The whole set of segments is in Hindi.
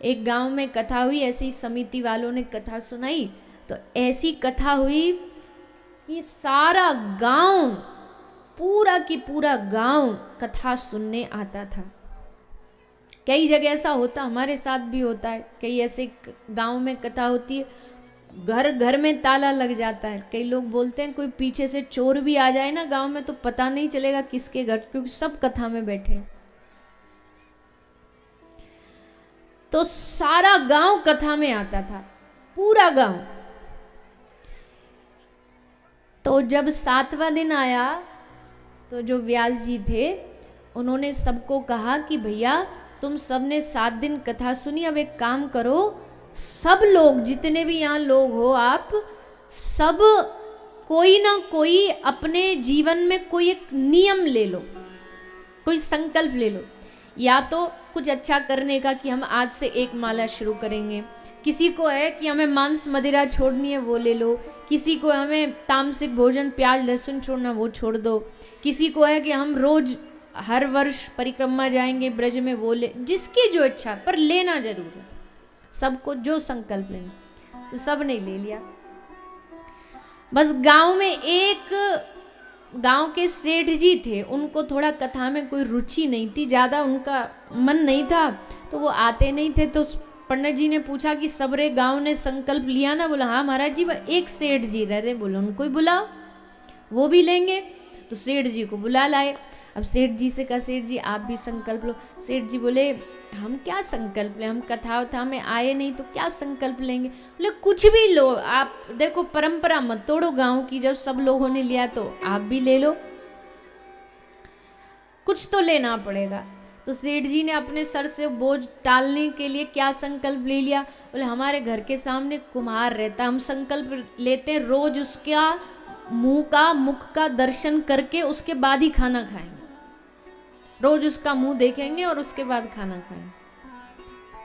एक गांव में कथा हुई, ऐसे ही समिति वालों ने कथा सुनाई। तो ऐसी कथा हुई कि सारा गांव, पूरा की पूरा गांव कथा सुनने आता था। कई जगह ऐसा होता, हमारे साथ भी होता है, कई ऐसे गांव में कथा होती है, घर घर में ताला लग जाता है। कई लोग बोलते हैं कोई पीछे से चोर भी आ जाए ना गांव में तो पता नहीं चलेगा किसके घर, क्योंकि सब कथा में बैठे हैं। तो सारा गांव कथा में आता था, पूरा गांव। तो जब 7वां दिन आया तो जो व्यास जी थे उन्होंने सबको कहा कि भैया तुम सबने 7 दिन कथा सुनी, अब एक काम करो, सब लोग जितने भी यहाँ लोग हो, आप सब कोई ना कोई अपने जीवन में कोई एक नियम ले लो, कोई संकल्प ले लो। या तो कुछ अच्छा करने का कि हम आज से 1 माला शुरू करेंगे, किसी को है कि हमें मांस मदिरा छोड़नी है वो ले लो, किसी को हमें तामसिक भोजन प्याज लहसुन छोड़ना वो छोड़ दो, किसी को है कि हम रोज हर वर्ष परिक्रमा जाएंगे ब्रज में वो ले, जिसकी जो इच्छा, पर लेना जरूर है। सबको जो संकल्प लेना, तो सब ने ले लिया। बस गांव में एक गांव के सेठ जी थे, उनको थोड़ा कथा में कोई रुचि नहीं थी, ज़्यादा उनका मन नहीं था, तो वो आते नहीं थे। तो पंडित जी ने पूछा कि सबरे गांव ने संकल्प लिया ना? बोला हाँ महाराज जी, एक सेठ जी रह रहे, बोलो उनको ही बुलाओ, वो भी लेंगे। तो सेठ जी को बुला लाए। अब सेठ जी से कहा सेठ जी आप भी संकल्प लो। सेठ जी बोले हम क्या संकल्प लें, हम कथा वथा में आए नहीं तो क्या संकल्प लेंगे। बोले कुछ भी लो आप, देखो परंपरा मत तोड़ो गांव की, जब सब लोगों ने लिया तो आप भी ले लो, कुछ तो लेना पड़ेगा। तो सेठ जी ने अपने सर से बोझ टालने के लिए क्या संकल्प ले लिया। बोले हमारे घर के सामने कुम्हार रहता, हम संकल्प लेते हैं रोज उसका मुख का दर्शन करके उसके बाद ही खाना खाएंगे, रोज उसका मुंह देखेंगे और उसके बाद खाना खाएंगे।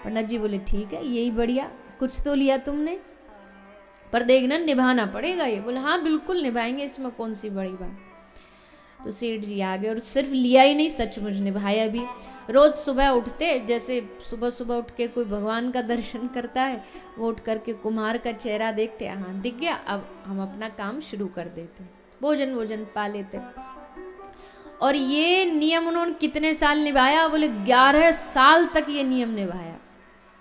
पंडित जी बोले ठीक है, यही बढ़िया, कुछ तो लिया तुमने, पर देखना निभाना पड़ेगा ये। बोले हाँ बिल्कुल निभाएंगे, इसमें कौन सी बड़ी बात। तो सेठ जी आ गए और सिर्फ लिया ही नहीं, सचमुच निभाया भी। रोज सुबह उठते, जैसे सुबह सुबह उठ के कोई भगवान का दर्शन करता है, वो उठ करके कुम्हार का चेहरा देखते, हाँ दिख गया, अब हम अपना काम शुरू कर देते, भोजन पा लेते। और ये नियम उन्होंने कितने साल निभाया? बोले 11 साल तक ये नियम निभाया,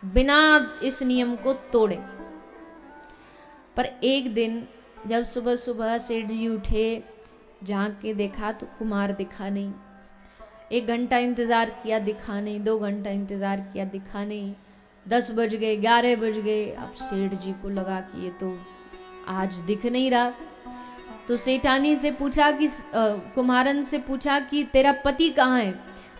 बिना इस नियम को तोड़े। पर एक दिन जब सुबह सुबह सेठ जी उठे, झांक के देखा तो कुम्हार दिखा नहीं। 1 घंटा इंतज़ार किया, दिखा नहीं। 2 घंटा इंतज़ार किया, दिखा नहीं। 10 बज गए, 11 बज गए। अब सेठ जी को लगा कि ये तो आज दिख नहीं रहा। तो सेठानी से पूछा कि कुम्हारन से पूछा कि तेरा पति कहाँ है?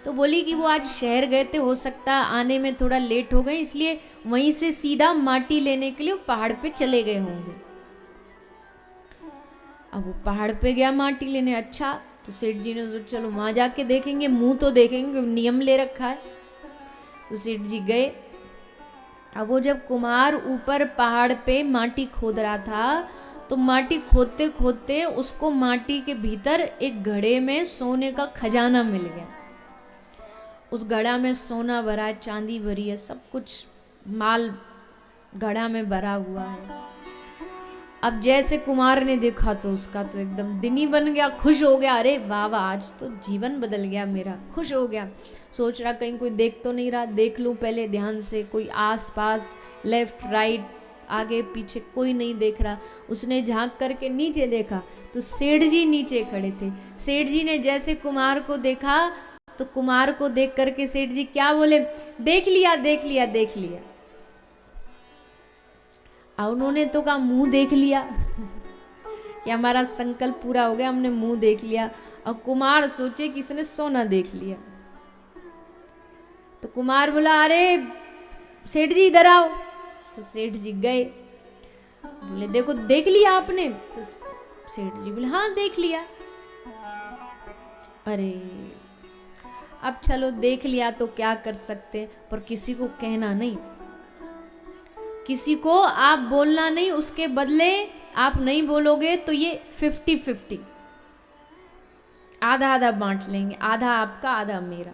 तो बोली कि वो आज शहर गए थे, हो सकता आने में थोड़ा लेट हो गए, इसलिए वहीं से सीधा माटी लेने के लिए पहाड़ पे चले गए होंगे। अब वो पहाड़ पे गया माटी लेने। अच्छा, तो सेठ जी ने सोचा चलो वहां जाके देखेंगे, मुंह तो देखेंगे, नियम ले रखा है। तो सेठ जी गए। अब वो जब कुम्हार ऊपर पहाड़ पे माटी खोद रहा था, तो माटी खोदते खोदते उसको माटी के भीतर एक घड़े में सोने का खजाना मिल गया। उस घड़ा में सोना भरा है, चांदी भरी है, सब कुछ माल घड़ा में भरा हुआ है। अब जैसे कुमार ने देखा तो उसका तो एकदम दिन ही बन गया, खुश हो गया, अरे वाह वाह आज तो जीवन बदल गया मेरा, खुश हो गया। सोच रहा कहीं कोई देख तो नहीं रहा, देख लूं पहले ध्यान से, कोई आस पास लेफ्ट राइट आगे पीछे कोई नहीं देख रहा। उसने झांक करके नीचे देखा तो सेठ जी नीचे खड़े थे। सेठ जी ने जैसे कुमार को देखा तो कुमार को देख करके सेठ जी क्या बोले, देख लिया देख लिया देख लिया। और उन्होंने तो कहा मुंह देख लिया कि हमारा संकल्प पूरा हो गया, हमने मुंह देख लिया। और कुमार सोचे कि इसने सोना देख लिया। तो कुमार बोला अरे सेठ जी इधर आओ। तो सेठ जी गए, बोले देखो देख लिया आपने? तो सेठ जी बोले हाँ देख लिया। अरे अब चलो देख लिया तो क्या कर सकते, पर किसी को कहना नहीं, किसी को आप बोलना नहीं, उसके बदले आप नहीं बोलोगे तो ये 50-50 आधा आधा बांट लेंगे, आधा आपका आधा मेरा।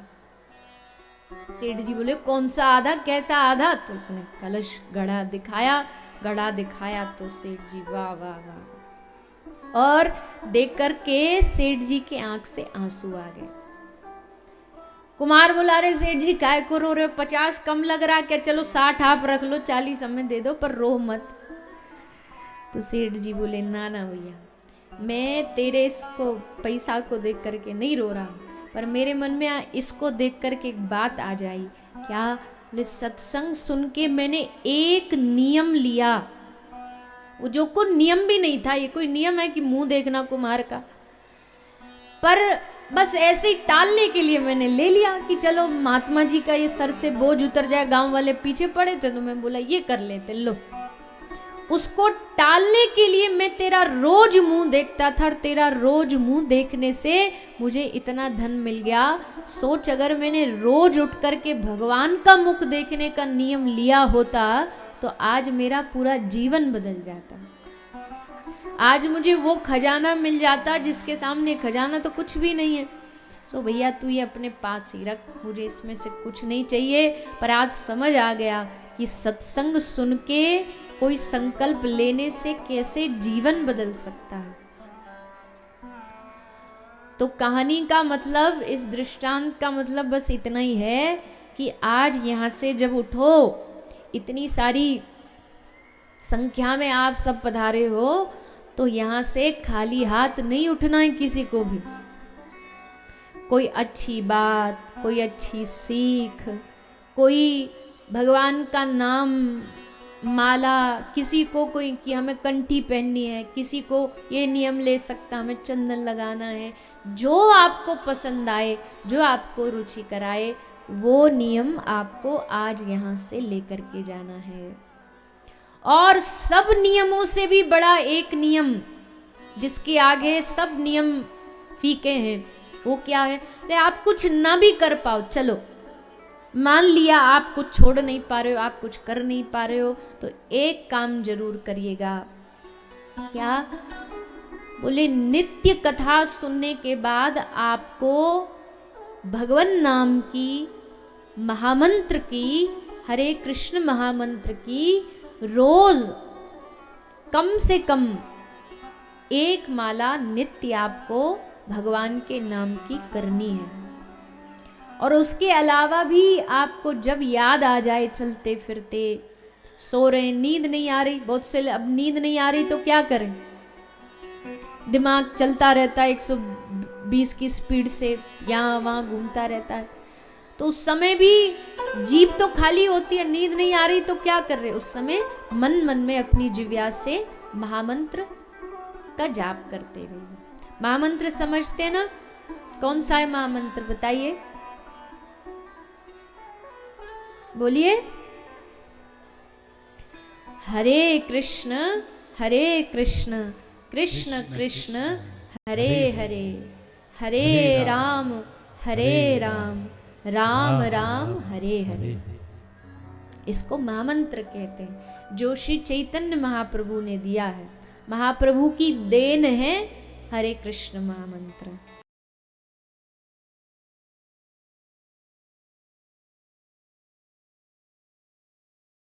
सेठ जी बोले कौन सा आधा, कैसा आधा? तो उसने कलश गड़ा दिखाया तो सेठ जी वाह वाह वाह, और देख करके सेठ जी के आंख से आंसू आ गए। कुमार बोला अरे सेठ जी काय को रो रहे हो, 50 कम लग रहा क्या, चलो 60 आप रख लो, 40 हमें दे दो, पर रो मत। तो सेठ जी बोले ना ना भैया, मैं तेरे इसको पैसा को देख करके नहीं रो रहा, पर मेरे मन में इसको देख करके एक बात आ जाई। क्या? बोले सत्संग सुन के मैंने एक नियम लिया, वो जो कोई नियम भी नहीं था, ये कोई नियम है कि मुंह देखना कुमार का, पर बस ऐसे ही टालने के लिए मैंने ले लिया कि चलो महात्मा जी का ये सर से बोझ उतर जाए। गांव वाले पीछे पड़े थे तो मैं बोला ये कर लेते, लो। उसको टालने के लिए मैं तेरा रोज मुंह देखता था, और तेरा रोज मुंह देखने से मुझे इतना धन मिल गया। सोच अगर मैंने रोज उठ करके भगवान का मुख देखने का नियम लिया होता तो आज मेरा पूरा जीवन बदल जाता, आज मुझे वो खजाना मिल जाता जिसके सामने खजाना तो कुछ भी नहीं है। तो भैया तू ये अपने पास ही रख, मुझे इसमें से कुछ नहीं चाहिए। पर आज समझ आ गया कि सत्संग सुन के कोई संकल्प लेने से कैसे जीवन बदल सकता है। तो कहानी का मतलब, इस दृष्टांत का मतलब बस इतना ही है कि आज यहां से जब उठो, इतनी सारी संख्या में आप सब पधारे हो, तो यहां से खाली हाथ नहीं उठना है किसी को भी। कोई अच्छी बात, कोई अच्छी सीख, कोई भगवान का नाम, माला, किसी को कोई कि हमें कंठी पहननी है, किसी को ये नियम ले सकता हमें चंदन लगाना है। जो आपको पसंद आए, जो आपको रुचि कराए, वो नियम आपको आज यहाँ से लेकर के जाना है। और सब नियमों से भी बड़ा एक नियम जिसके आगे सब नियम फीके हैं, वो क्या है? आप कुछ ना भी कर पाओ, चलो मान लिया आप कुछ छोड़ नहीं पा रहे हो, आप कुछ कर नहीं पा रहे हो, तो एक काम जरूर करिएगा। क्या? बोले नित्य कथा सुनने के बाद आपको भगवान नाम की, महामंत्र की, हरे कृष्ण महामंत्र की रोज कम से कम एक माला नित्य आपको भगवान के नाम की करनी है। और उसके अलावा भी आपको जब याद आ जाए, चलते फिरते, सो रहे, नींद नहीं आ रही, बहुत से अब नींद नहीं आ रही तो क्या करें, दिमाग चलता रहता है 120 की स्पीड से, यहाँ वहाँ घूमता रहता है, तो उस समय भी जीभ तो खाली होती है, नींद नहीं आ रही तो क्या कर रहे, उस समय मन मन में अपनी जिह्वा से महामंत्र का जाप करते रहिए। महामंत्र समझते ना? कौन सा है महामंत्र बताइए, बोलिए। हरे कृष्ण कृष्ण कृष्ण हरे हरे, हरे राम राम राम हरे हरे। इसको महामंत्र कहते हैं, जो श्री चैतन्य महाप्रभु ने दिया है, महाप्रभु की देन है हरे कृष्ण महामंत्र।